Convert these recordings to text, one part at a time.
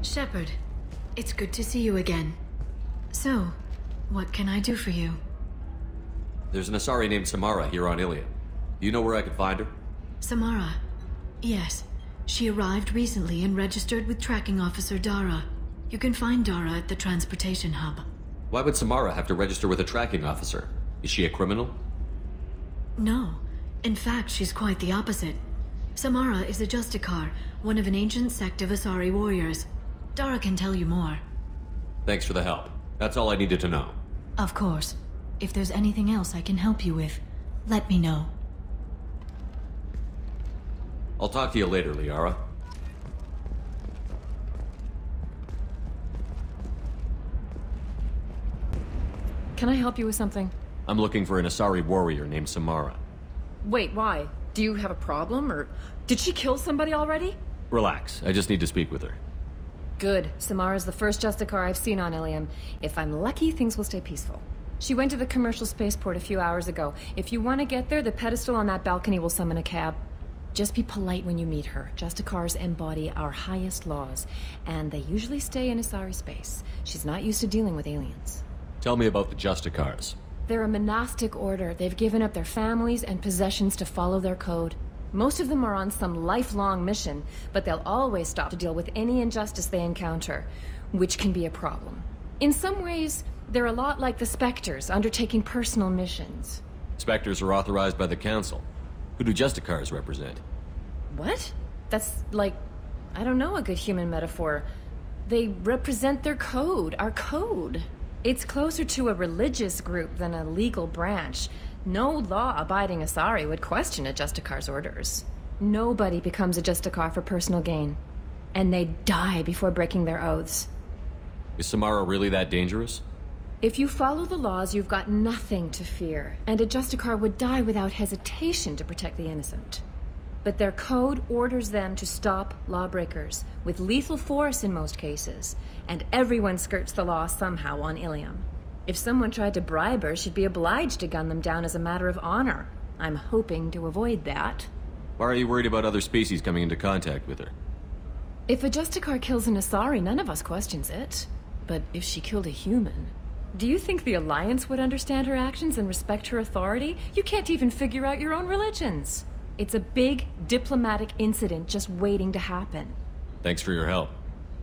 Shepard, it's good to see you again. So, what can I do for you? There's an Asari named Samara here on Ilium. Do you know where I could find her? Samara? Yes. She arrived recently and registered with Tracking Officer Dara. You can find Dara at the transportation hub. Why would Samara have to register with a tracking officer? Is she a criminal? No. In fact, she's quite the opposite. Samara is a Justicar, one of an ancient sect of Asari warriors. Dara can tell you more. Thanks for the help. That's all I needed to know. Of course. If there's anything else I can help you with, let me know. I'll talk to you later, Liara. Can I help you with something? I'm looking for an Asari warrior named Samara. Wait, why? Do you have a problem, or did she kill somebody already? Relax, I just need to speak with her. Good. Samara's the first Justicar I've seen on Ilium. If I'm lucky, things will stay peaceful. She went to the commercial spaceport a few hours ago. If you want to get there, the pedestal on that balcony will summon a cab. Just be polite when you meet her. Justicars embody our highest laws, and they usually stay in Asari space. She's not used to dealing with aliens. Tell me about the Justicars. They're a monastic order. They've given up their families and possessions to follow their code. Most of them are on some lifelong mission, but they'll always stop to deal with any injustice they encounter, which can be a problem. In some ways, they're a lot like the Spectres, undertaking personal missions. Spectres are authorized by the Council. Who do Justicars represent? What? That's like, I don't know, a good human metaphor. They represent their code, our code. It's closer to a religious group than a legal branch. No law-abiding Asari would question a Justicar's orders. Nobody becomes a Justicar for personal gain. And they die before breaking their oaths. Is Samara really that dangerous? If you follow the laws, you've got nothing to fear. And a Justicar would die without hesitation to protect the innocent. But their code orders them to stop lawbreakers, with lethal force in most cases. And everyone skirts the law somehow on Ilium. If someone tried to bribe her, she'd be obliged to gun them down as a matter of honor. I'm hoping to avoid that. Why are you worried about other species coming into contact with her? If a Justicar kills an Asari, none of us questions it. But if she killed a human... Do you think the Alliance would understand her actions and respect her authority? You can't even figure out your own religions. It's a big diplomatic incident just waiting to happen. Thanks for your help.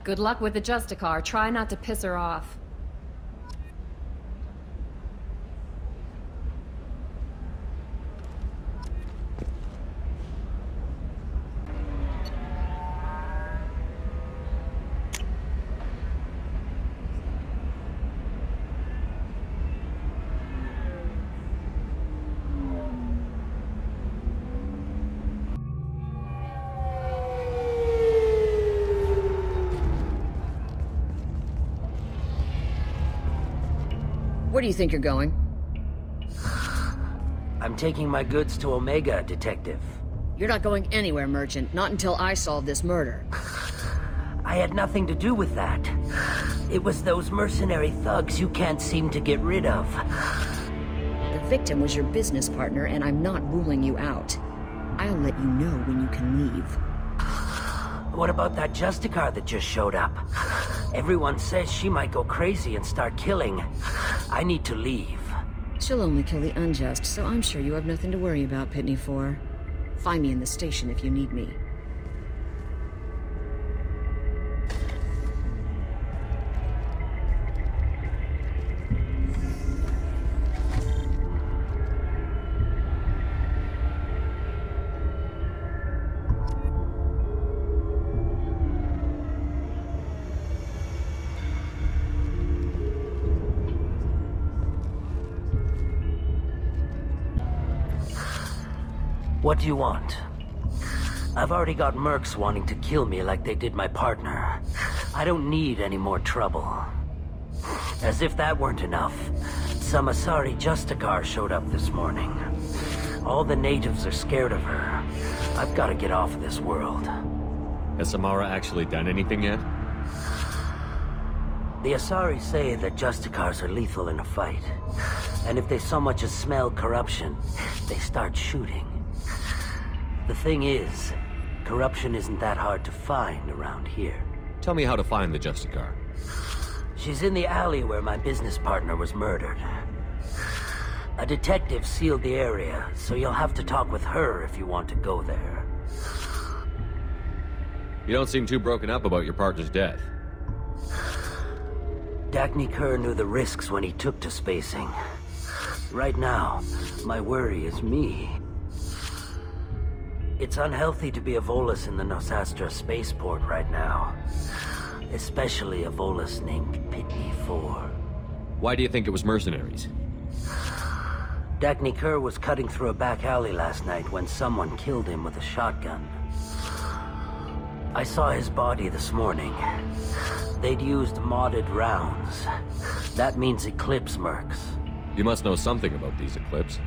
Good luck with the Justicar. Try not to piss her off. Where do you think you're going? I'm taking my goods to Omega, Detective. You're not going anywhere, Merchant. Not until I solve this murder. I had nothing to do with that. It was those mercenary thugs you can't seem to get rid of. The victim was your business partner, and I'm not ruling you out. I'll let you know when you can leave. What about that Justicar that just showed up? Everyone says she might go crazy and start killing. I need to leave. She'll only kill the unjust, so I'm sure you have nothing to worry about, Pitney 4. Find me in the station if you need me. What do you want? I've already got mercs wanting to kill me like they did my partner. I don't need any more trouble. As if that weren't enough, some Asari Justicar showed up this morning. All the natives are scared of her. I've got to get off of this world. Has Samara actually done anything yet? The Asari say that Justicars are lethal in a fight. And if they so much as smell corruption, they start shooting. The thing is, corruption isn't that hard to find around here. Tell me how to find the Justicar. She's in the alley where my business partner was murdered. A detective sealed the area, so you'll have to talk with her if you want to go there. You don't seem too broken up about your partner's death. Dagny Kerr knew the risks when he took to spacing. Right now, my worry is me. It's unhealthy to be a Volus in the Nosastra spaceport right now. Especially a Volus named Pitney 4. Why do you think it was mercenaries? Dagny Kerr was cutting through a back alley last night when someone killed him with a shotgun. I saw his body this morning. They'd used modded rounds. That means Eclipse mercs. You must know something about these Eclipse.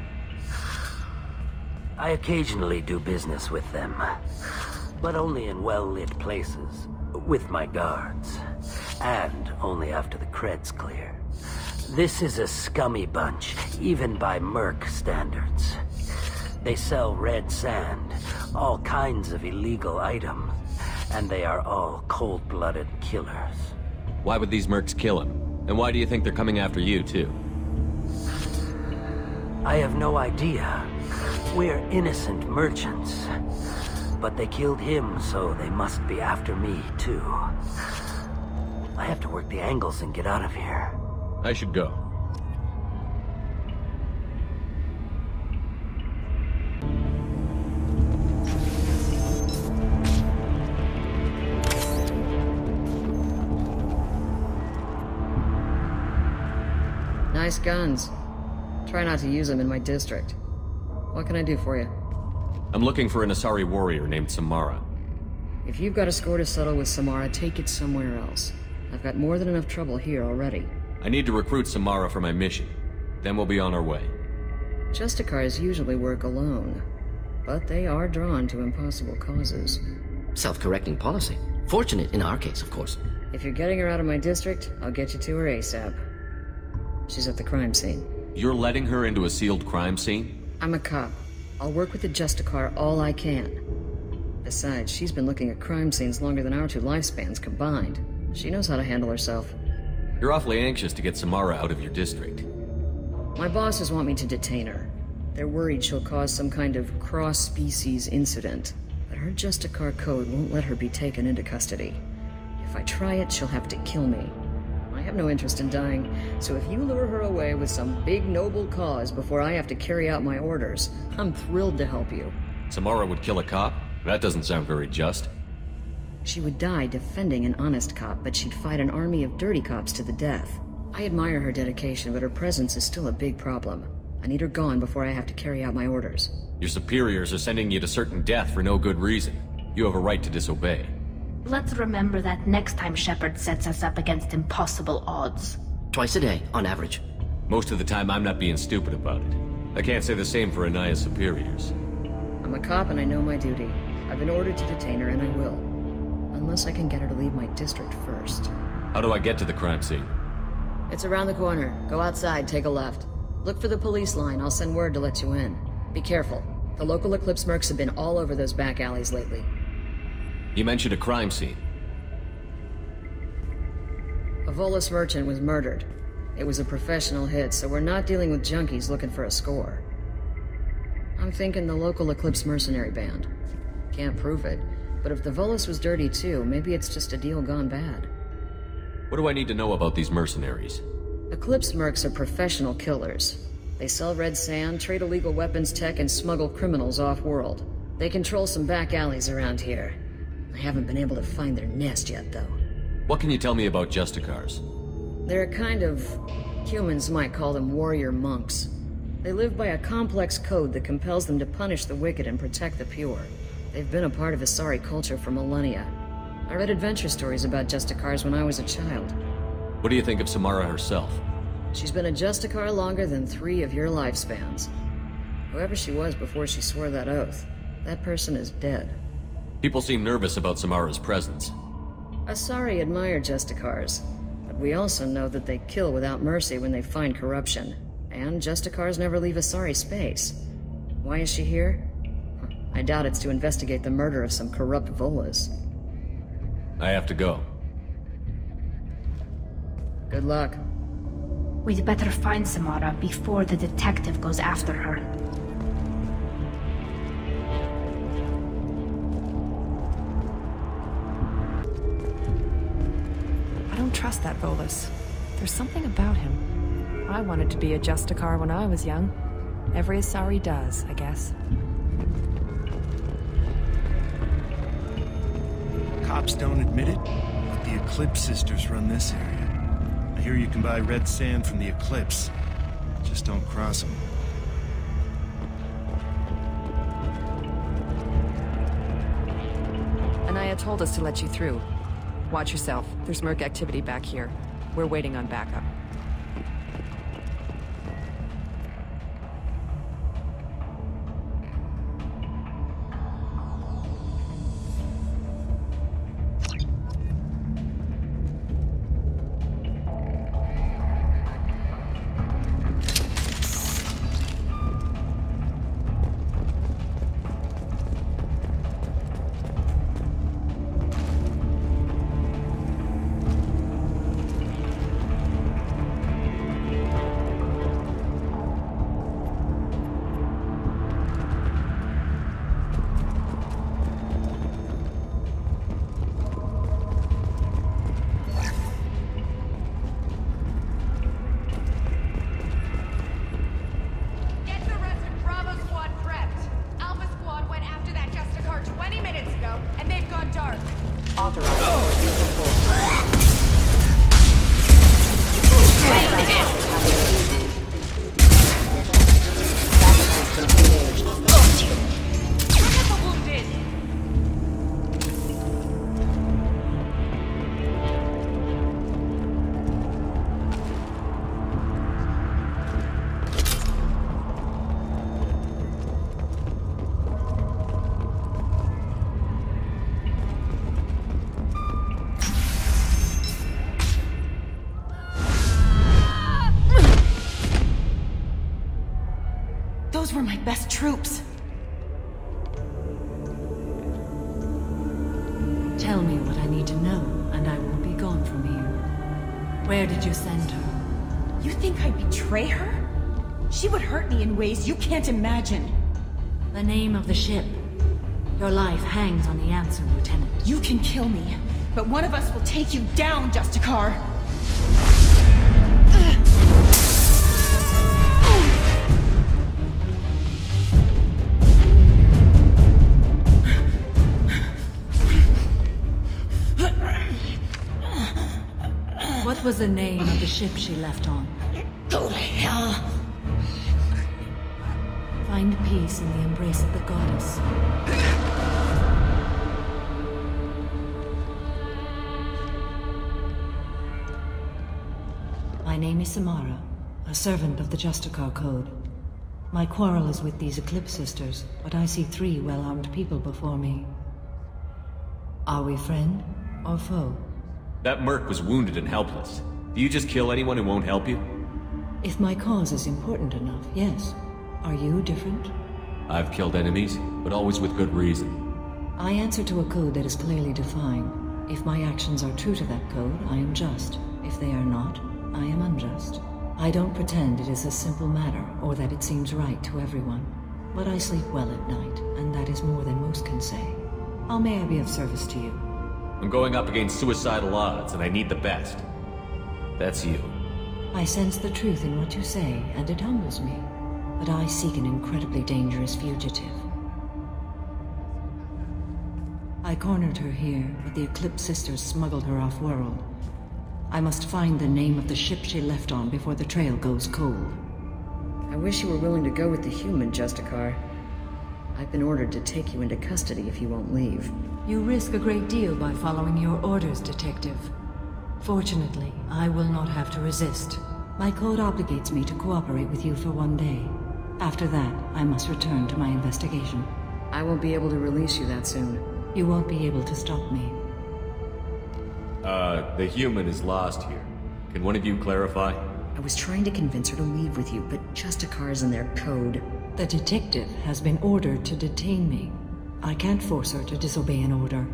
I occasionally do business with them, but only in well-lit places, with my guards, and only after the cred's clear. This is a scummy bunch, even by merc standards. They sell red sand, all kinds of illegal items, and they are all cold-blooded killers. Why would these mercs kill him? And why do you think they're coming after you, too? I have no idea. We're innocent merchants. But they killed him, so they must be after me, too. I have to work the angles and get out of here. I should go. Nice guns. Try not to use them in my district. What can I do for you? I'm looking for an Asari warrior named Samara. If you've got a score to settle with Samara, take it somewhere else. I've got more than enough trouble here already. I need to recruit Samara for my mission. Then we'll be on our way. Justicars usually work alone, but they are drawn to impossible causes. Self-correcting policy. Fortunate in our case, of course. If you're getting her out of my district, I'll get you to her ASAP. She's at the crime scene. You're letting her into a sealed crime scene? I'm a cop. I'll work with the Justicar all I can. Besides, she's been looking at crime scenes longer than our two lifespans combined. She knows how to handle herself. You're awfully anxious to get Samara out of your district. My bosses want me to detain her. They're worried she'll cause some kind of cross-species incident. But her Justicar code won't let her be taken into custody. If I try it, she'll have to kill me. I have no interest in dying, so if you lure her away with some big noble cause before I have to carry out my orders, I'm thrilled to help you. Samara would kill a cop? That doesn't sound very just. She would die defending an honest cop, but she'd fight an army of dirty cops to the death. I admire her dedication, but her presence is still a big problem. I need her gone before I have to carry out my orders. Your superiors are sending you to certain death for no good reason. You have a right to disobey. Let's remember that next time Shepard sets us up against impossible odds. Twice a day, on average. Most of the time, I'm not being stupid about it. I can't say the same for Anaya's superiors. I'm a cop and I know my duty. I've been ordered to detain her and I will. Unless I can get her to leave my district first. How do I get to the crime scene? It's around the corner. Go outside, take a left. Look for the police line. I'll send word to let you in. Be careful. The local Eclipse mercs have been all over those back alleys lately. You mentioned a crime scene. A Volus merchant was murdered. It was a professional hit, so we're not dealing with junkies looking for a score. I'm thinking the local Eclipse mercenary band. Can't prove it, but if the Volus was dirty too, maybe it's just a deal gone bad. What do I need to know about these mercenaries? Eclipse mercs are professional killers. They sell red sand, trade illegal weapons tech, and smuggle criminals off-world. They control some back alleys around here. I haven't been able to find their nest yet, though. What can you tell me about Justicars? They're a kind of... humans might call them warrior monks. They live by a complex code that compels them to punish the wicked and protect the pure. They've been a part of Asari culture for millennia. I read adventure stories about Justicars when I was a child. What do you think of Samara herself? She's been a Justicar longer than 3 of your lifespans. Whoever she was before she swore that oath, that person is dead. People seem nervous about Samara's presence. Asari admire Justicars, but we also know that they kill without mercy when they find corruption. And Justicars never leave Asari space. Why is she here? I doubt it's to investigate the murder of some corrupt Volus. I have to go. Good luck. We'd better find Samara before the detective goes after her. I don't trust that Volus. There's something about him. I wanted to be a Justicar when I was young. Every Asari does, I guess. Cops don't admit it, but the Eclipse sisters run this area. I hear you can buy red sand from the Eclipse. Just don't cross them. Anaya told us to let you through. Watch yourself. There's Merc activity back here. We're waiting on backup. Those were my best troops. Tell me what I need to know, and I will be gone from here. Where did you send her? You think I'd betray her? She would hurt me in ways you can't imagine. The name of the ship. Your life hangs on the answer, Lieutenant. You can kill me, but one of us will take you down, Justicar. What was the name of the ship she left on? Go to hell. Find peace in the embrace of the goddess. My name is Samara, a servant of the Justicar Code. My quarrel is with these Eclipse sisters, but I see 3 well-armed people before me. Are we friend or foe? That merc was wounded and helpless. Do you just kill anyone who won't help you? If my cause is important enough, yes. Are you different? I've killed enemies, but always with good reason. I answer to a code that is clearly defined. If my actions are true to that code, I am just. If they are not, I am unjust. I don't pretend it is a simple matter, or that it seems right to everyone. But I sleep well at night, and that is more than most can say. How may I be of service to you? I'm going up against suicidal odds, and I need the best. That's you. I sense the truth in what you say, and it humbles me. But I seek an incredibly dangerous fugitive. I cornered her here, but the Eclipse sisters smuggled her off-world. I must find the name of the ship she left on before the trail goes cold. I wish you were willing to go with the human, Justicar. I've been ordered to take you into custody if you won't leave. You risk a great deal by following your orders, Detective. Fortunately, I will not have to resist. My code obligates me to cooperate with you for 1 day. After that, I must return to my investigation. I won't be able to release you that soon. You won't be able to stop me. The human is lost here. Can one of you clarify? I was trying to convince her to leave with you, but Justicar's in their code. The detective has been ordered to detain me. I can't force her to disobey an order.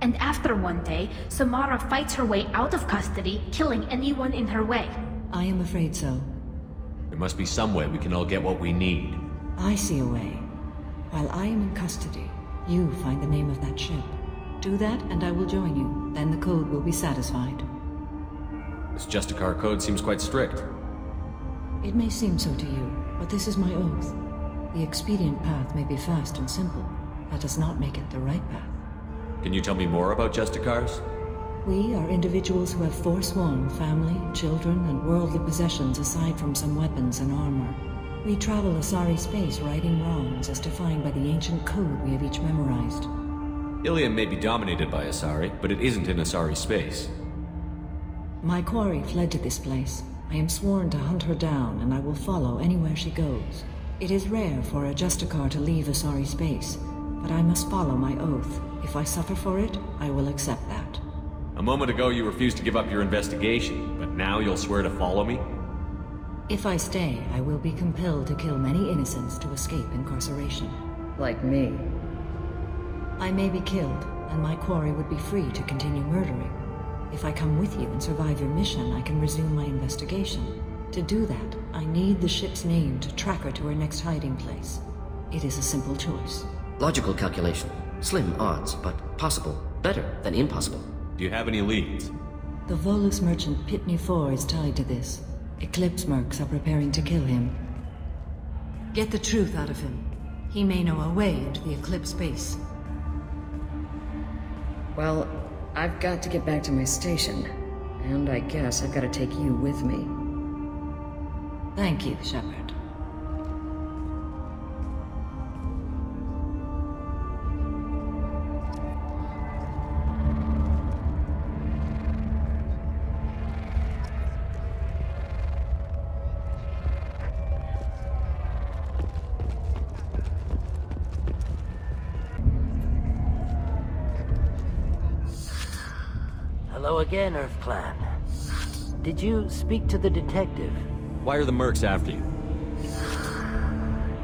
And after one day, Samara fights her way out of custody, killing anyone in her way. I am afraid so. There must be some way we can all get what we need. I see a way. While I am in custody, you find the name of that ship. Do that, and I will join you. Then the code will be satisfied. This Justicar code seems quite strict. It may seem so to you, but this is my oath. The expedient path may be fast and simple. That does not make it the right path. Can you tell me more about Justicars? We are individuals who have forsworn family, children, and worldly possessions aside from some weapons and armor. We travel Asari space righting wrongs as defined by the ancient code we have each memorized. Ilium may be dominated by Asari, but it isn't in Asari space. My quarry fled to this place. I am sworn to hunt her down, and I will follow anywhere she goes. It is rare for a Justicar to leave Asari space, but I must follow my oath. If I suffer for it, I will accept that. A moment ago you refused to give up your investigation, but now you'll swear to follow me? If I stay, I will be compelled to kill many innocents to escape incarceration. Like me. I may be killed, and my quarry would be free to continue murdering. If I come with you and survive your mission, I can resume my investigation. To do that, I need the ship's name to track her to her next hiding place. It is a simple choice. Logical calculation. Slim odds, but possible. Better than impossible. Do you have any leads? The Volus merchant Pitney 4 is tied to this. Eclipse mercs are preparing to kill him. Get the truth out of him. He may know a way into the Eclipse base. Well, I've got to get back to my station. And I guess I've got to take you with me. Thank you, Shepard. Hello again, Earth Clan. Did you speak to the detective? Why are the mercs after you?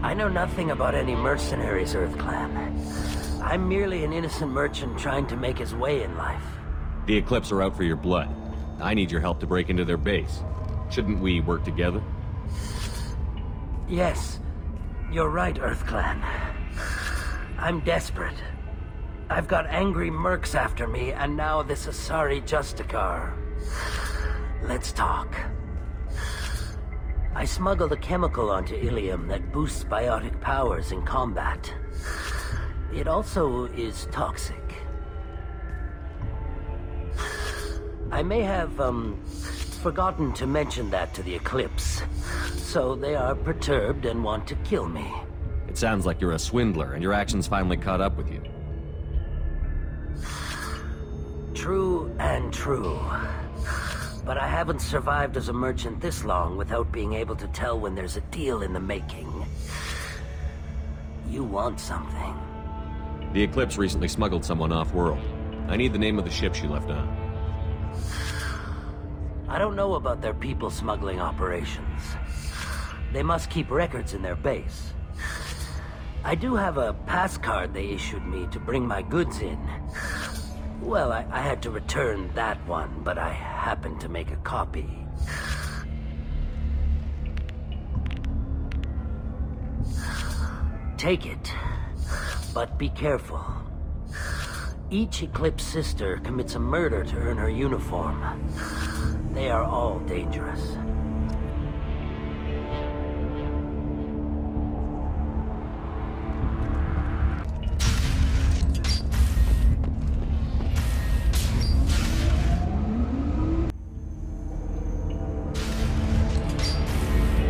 I know nothing about any mercenaries, Earth Clan. I'm merely an innocent merchant trying to make his way in life. The Eclipse are out for your blood. I need your help to break into their base. Shouldn't we work together? Yes, you're right, Earth Clan. I'm desperate. I've got angry mercs after me, and now this Asari Justicar. Let's talk. I smuggled a chemical onto Ilium that boosts biotic powers in combat. It also is toxic. I may have, forgotten to mention that to the Eclipse, so they are perturbed and want to kill me. It sounds like you're a swindler, and your actions finally caught up with you. True and true. But I haven't survived as a merchant this long without being able to tell when there's a deal in the making. You want something. The Eclipse recently smuggled someone off-world. I need the name of the ship she left on. I don't know about their people smuggling operations. They must keep records in their base. I do have a pass card they issued me to bring my goods in. Well, I had to return that one, but I happened to make a copy. Take it, but be careful. Each Eclipse sister commits a murder to earn her uniform. They are all dangerous.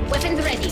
Weapons ready.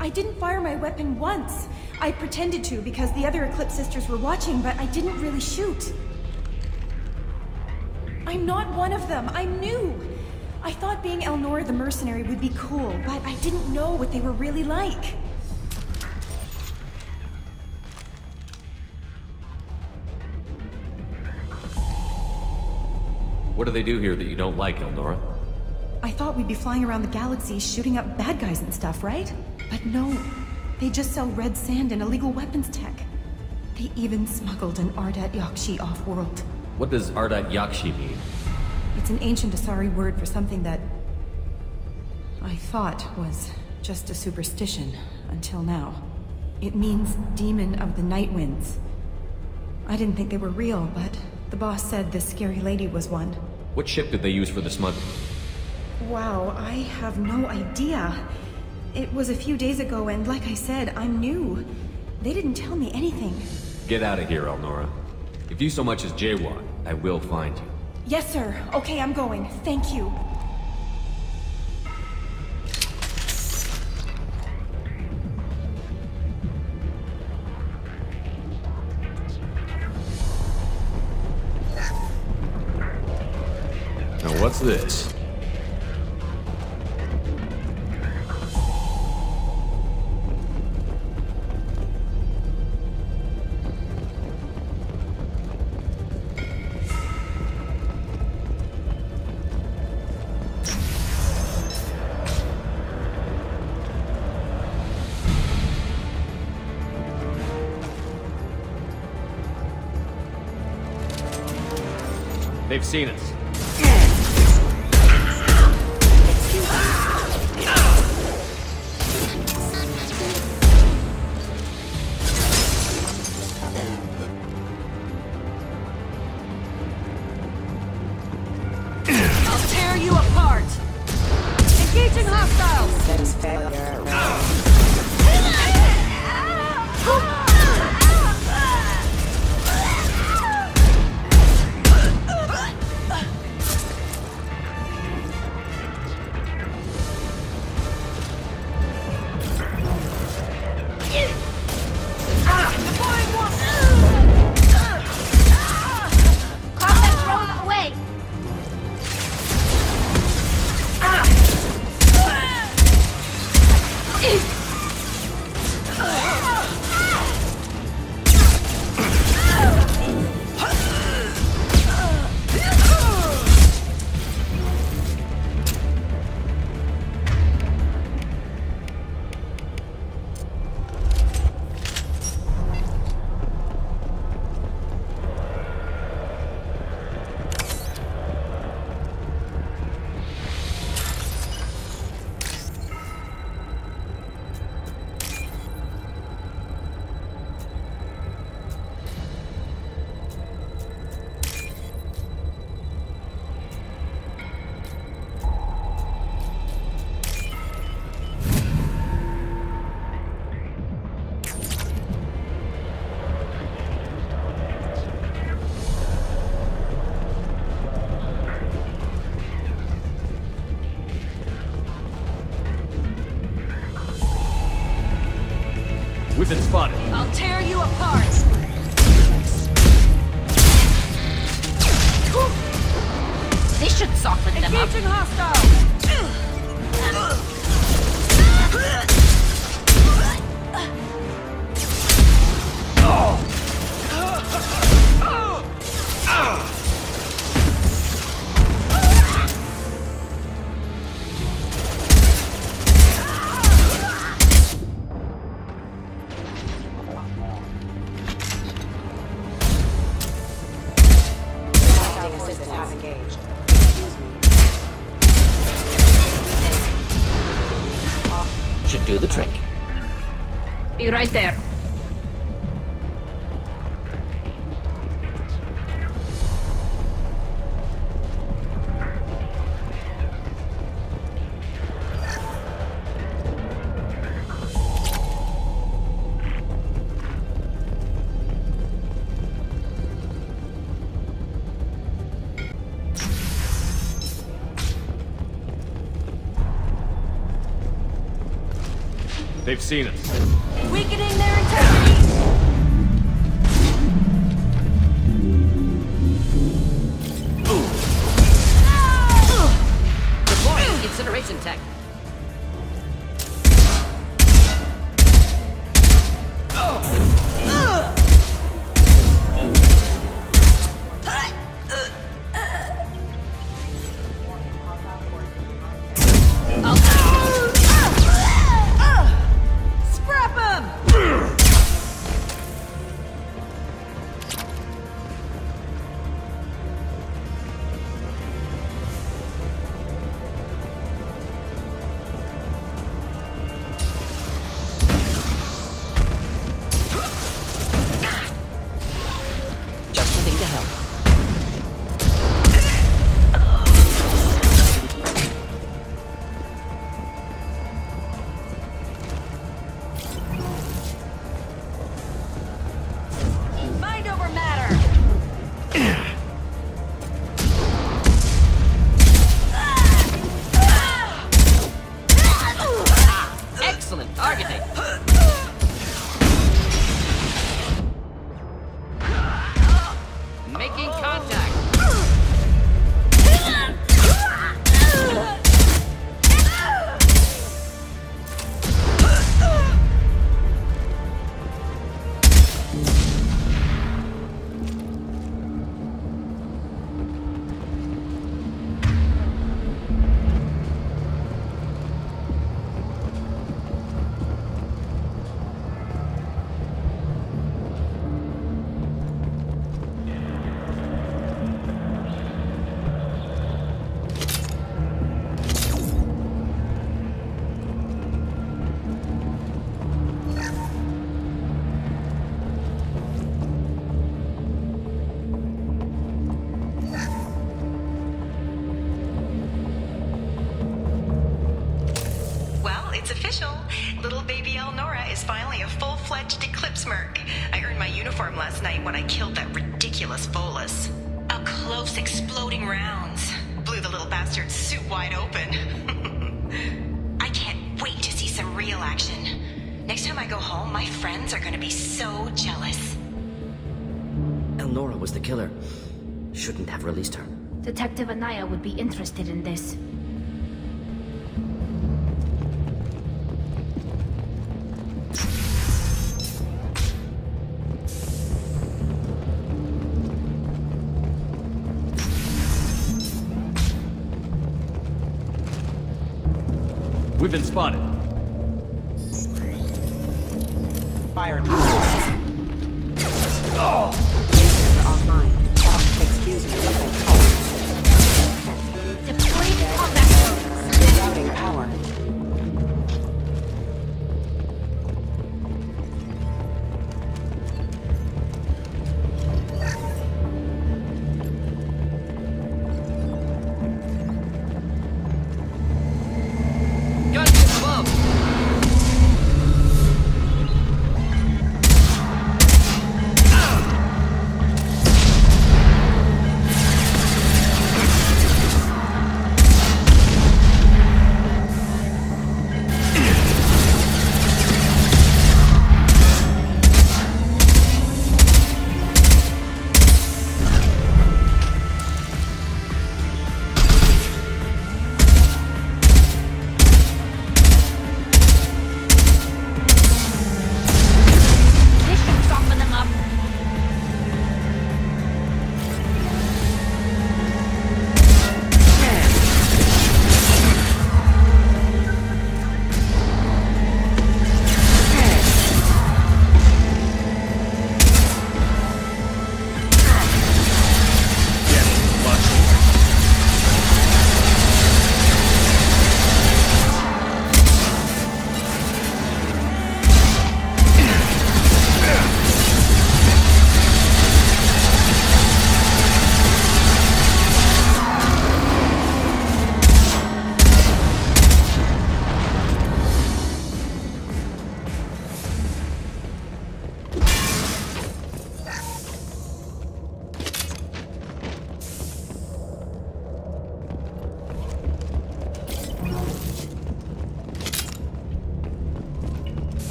I didn't fire my weapon once. I pretended to because the other Eclipse sisters were watching, but I didn't really shoot. I'm not one of them. I'm new. I thought being Elnora the mercenary would be cool, but I didn't know what they were really like. What do they do here that you don't like, Elnora? I thought we'd be flying around the galaxy shooting up bad guys and stuff, right? But no. They just sell red sand and illegal weapons tech. They even smuggled an Ardat Yakshi off-world. What does Ardat Yakshi mean? It's an ancient Asari word for something that I thought was just a superstition until now. It means demon of the night winds. I didn't think they were real, but the boss said this scary lady was one. What ship did they use for the smuggling? Wow, I have no idea. It was a few days ago, and like I said, I'm new. They didn't tell me anything. Get out of here, Elnora. If you so much as jaywalk, I will find you. Yes, sir. Okay, I'm going. Thank you. Now what's this? They've seen us. I'll tear you apart! Engaging hostiles! That is failure. We've been spotted. I'll tear you apart! This should soften them up. Engaging hostiles! Should do the trick. Be right there. They've seen us. Weakening their integrity! Deploying incineration tech. Last night when I killed that ridiculous Volus. Up close, exploding rounds. Blew the little bastard's suit wide open. I can't wait to see some real action. Next time I go home, my friends are gonna be so jealous. Elnora was the killer. Shouldn't have released her. Detective Anaya would be interested in this. We've been spotted. Fire. Oh! Online. Excuse me. Deploying combat zones. Routing power.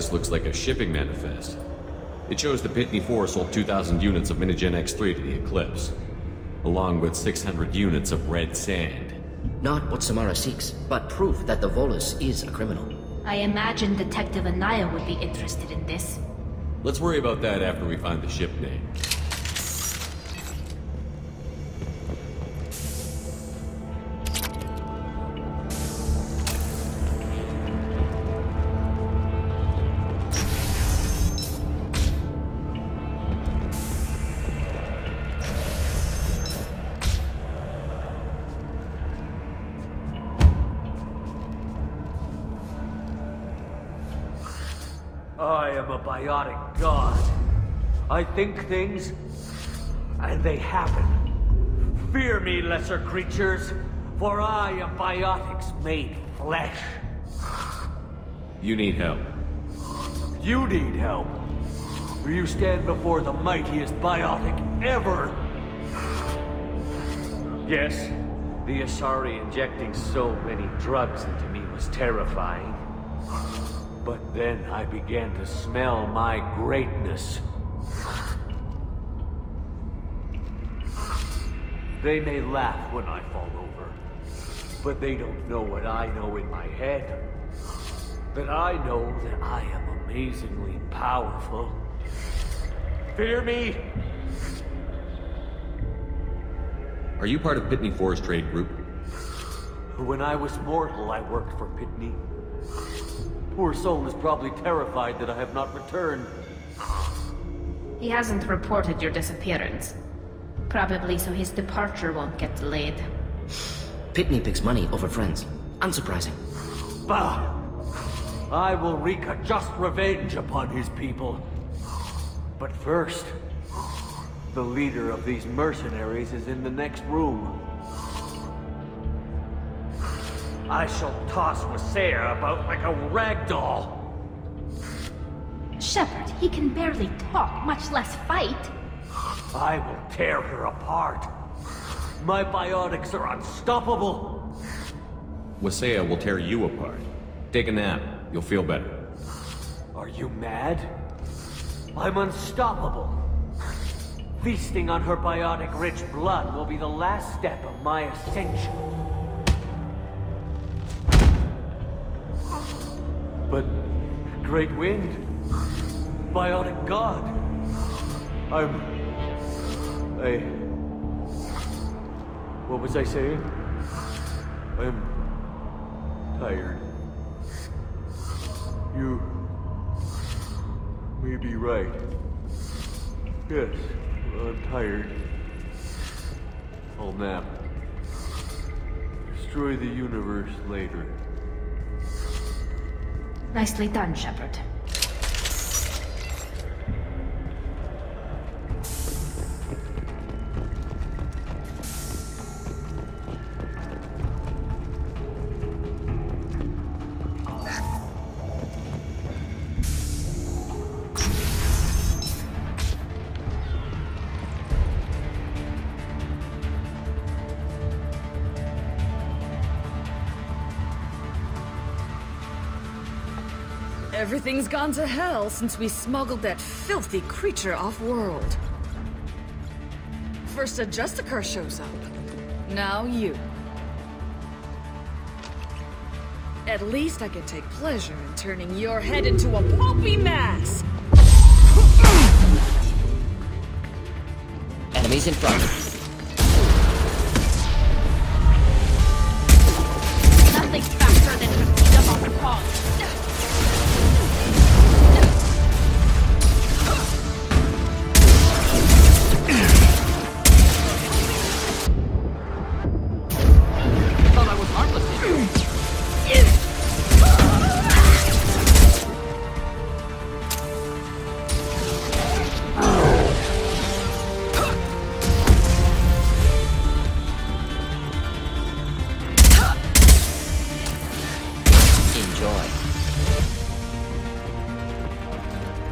This looks like a shipping manifest. It shows the Pitney 4 sold 2,000 units of Minigen X3 to the Eclipse, along with 600 units of red sand. Not what Samara seeks, but proof that the Volus is a criminal. I imagine Detective Anaya would be interested in this. Let's worry about that after we find the ship name. I am a biotic god. I think things, and they happen. Fear me, lesser creatures, for I am biotics made flesh. You need help. You need help. You stand before the mightiest biotic ever. Yes, the Asari injecting so many drugs into me was terrifying. But then I began to smell my greatness. They may laugh when I fall over, but they don't know what I know in my head. That I know that I am amazingly powerful. Fear me? Are you part of Pitney 4's trade group? When I was mortal, I worked for Pitney. Poor soul is probably terrified that I have not returned. He hasn't reported your disappearance. Probably so his departure won't get delayed. Pitney picks money over friends. Unsurprising. Bah! I will wreak a just revenge upon his people. But first, the leader of these mercenaries is in the next room. I shall toss Wasea about like a rag doll. Shepard, he can barely talk, much less fight. I will tear her apart. My biotics are unstoppable. Wasea will tear you apart. Take a nap. You'll feel better. Are you mad? I'm unstoppable. Feasting on her biotic-rich blood will be the last step of my ascension. But Great Wind, biotic god, what was I saying? I'm tired. You may be right. Yes, I'm tired. I'll nap. Destroy the universe later. Nicely done, Shepard. Everything's gone to hell since we smuggled that filthy creature off-world. First a Justicar shows up. Now you. At least I can take pleasure in turning your head into a pulpy mass! Enemies in front. Nothing's faster than the speed of our cause.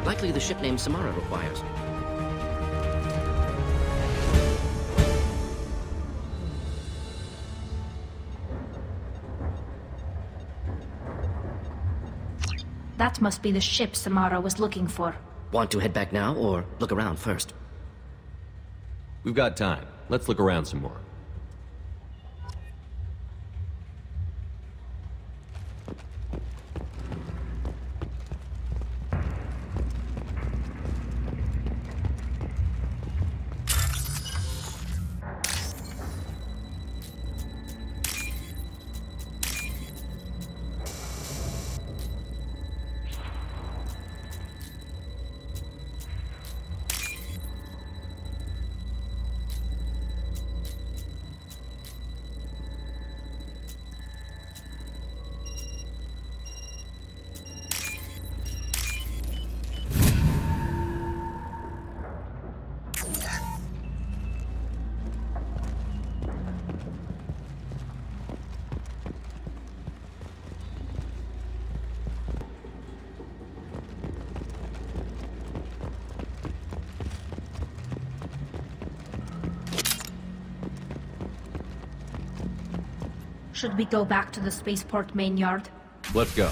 Likely the ship name Samara requires. That must be the ship Samara was looking for. Want to head back now, or look around first? We've got time. Let's look around some more. Should we go back to the spaceport main yard? Let's go.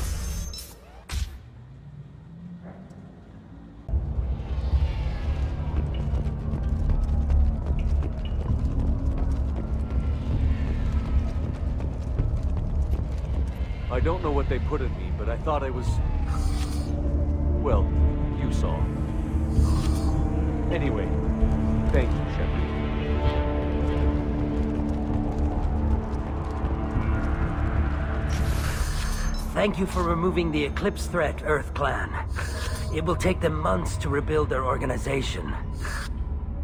I don't know what they put in me, but I thought I was... well, you saw. Anyway, thank you, Shepard. Thank you for removing the Eclipse threat, Earth Clan. It will take them months to rebuild their organization.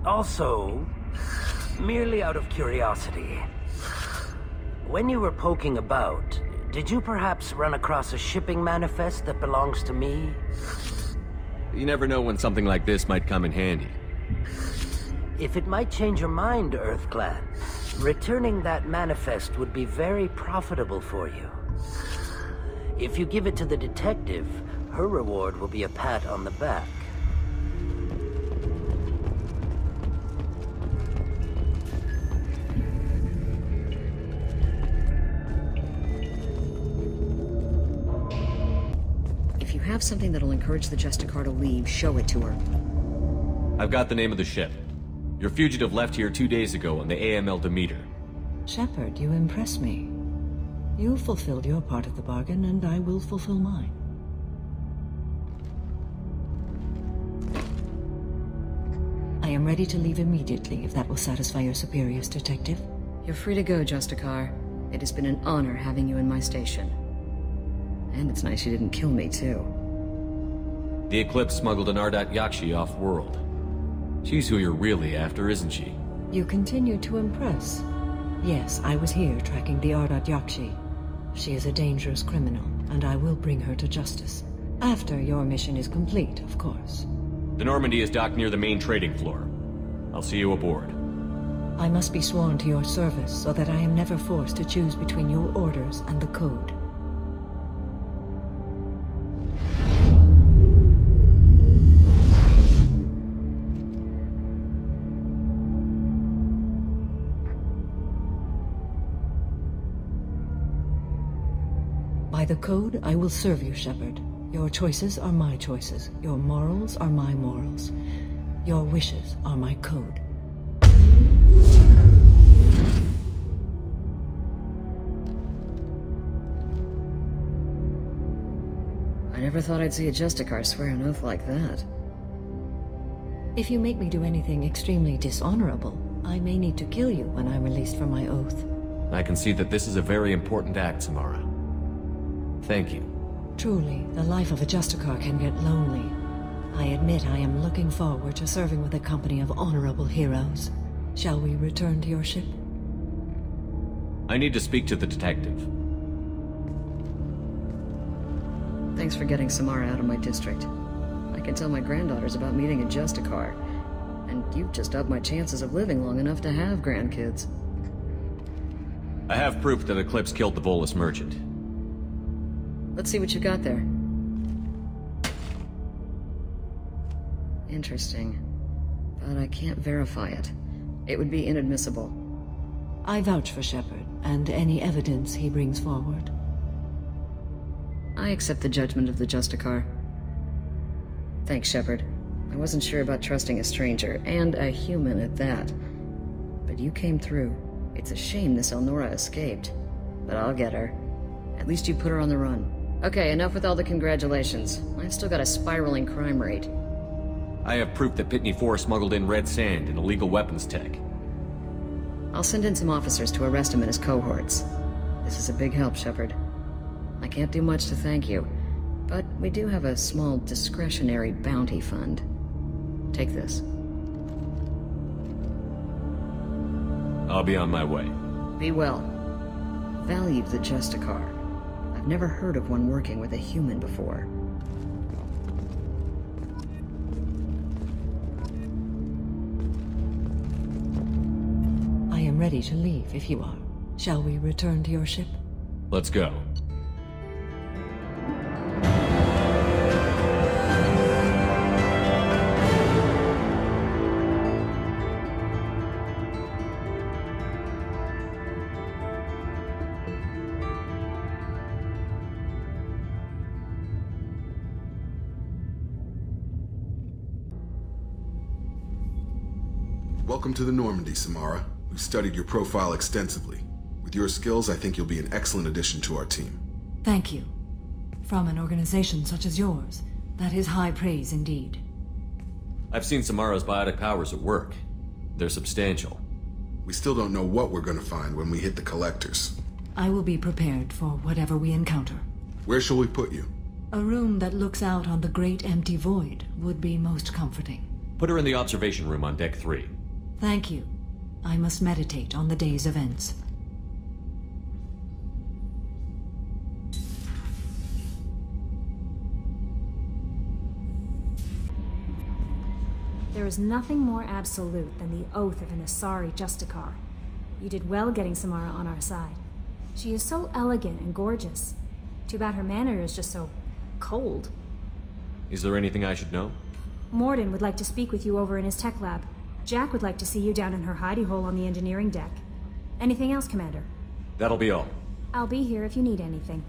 Also, merely out of curiosity, when you were poking about, did you perhaps run across a shipping manifest that belongs to me? You never know when something like this might come in handy. If it might change your mind, Earth Clan, returning that manifest would be very profitable for you. If you give it to the detective, her reward will be a pat on the back. If you have something that'll encourage the Justicar to leave, show it to her. I've got the name of the ship. Your fugitive left here 2 days ago on the AML Demeter. Shepard, you impress me. You fulfilled your part of the bargain, and I will fulfill mine. I am ready to leave immediately, if that will satisfy your superiors, Detective. You're free to go, Justicar. It has been an honor having you in my station. And it's nice you didn't kill me, too. The Eclipse smuggled an Ardat Yakshi off-world. She's who you're really after, isn't she? You continue to impress. Yes, I was here tracking the Ardat Yakshi. She is a dangerous criminal, and I will bring her to justice. After your mission is complete, of course. The Normandy is docked near the main trading floor. I'll see you aboard. I must be sworn to your service, so that I am never forced to choose between your orders and the Code. By the Code, I will serve you, Shepard. Your choices are my choices. Your morals are my morals. Your wishes are my code. I never thought I'd see a Justicar swear an oath like that. If you make me do anything extremely dishonorable, I may need to kill you when I'm released from my oath. I can see that this is a very important act, Samara. Thank you. Truly, the life of a Justicar can get lonely. I admit I am looking forward to serving with a company of honorable heroes. Shall we return to your ship? I need to speak to the detective. Thanks for getting Samara out of my district. I can tell my granddaughters about meeting a Justicar, and you've just upped my chances of living long enough to have grandkids. I have proof that Eclipse killed the Volus merchant. Let's see what you got there. Interesting. But I can't verify it. It would be inadmissible. I vouch for Shepard, and any evidence he brings forward. I accept the judgment of the Justicar. Thanks, Shepard. I wasn't sure about trusting a stranger, and a human at that. But you came through. It's a shame this Elnora escaped. But I'll get her. At least you put her on the run. Okay, enough with all the congratulations. I've still got a spiraling crime rate. I have proof that Pitney 4 smuggled in red sand and illegal weapons tech. I'll send in some officers to arrest him and his cohorts. This is a big help, Shepard. I can't do much to thank you, but we do have a small discretionary bounty fund. Take this. I'll be on my way. Be well. Value the Justicar. I've never heard of one working with a human before. I am ready to leave if you are. Shall we return to your ship? Let's go. Welcome to the Normandy, Samara. We've studied your profile extensively. With your skills, I think you'll be an excellent addition to our team. Thank you. From an organization such as yours, that is high praise indeed. I've seen Samara's biotic powers at work. They're substantial. We still don't know what we're going to find when we hit the collectors. I will be prepared for whatever we encounter. Where shall we put you? A room that looks out on the great empty void would be most comforting. Put her in the observation room on Deck 3. Thank you. I must meditate on the day's events. There is nothing more absolute than the oath of an Asari Justicar. You did well getting Samara on our side. She is so elegant and gorgeous. Too bad her manner is just so cold. Is there anything I should know? Morden would like to speak with you over in his tech lab. Jack would like to see you down in her hidey hole on the engineering deck. Anything else, Commander? That'll be all. I'll be here if you need anything.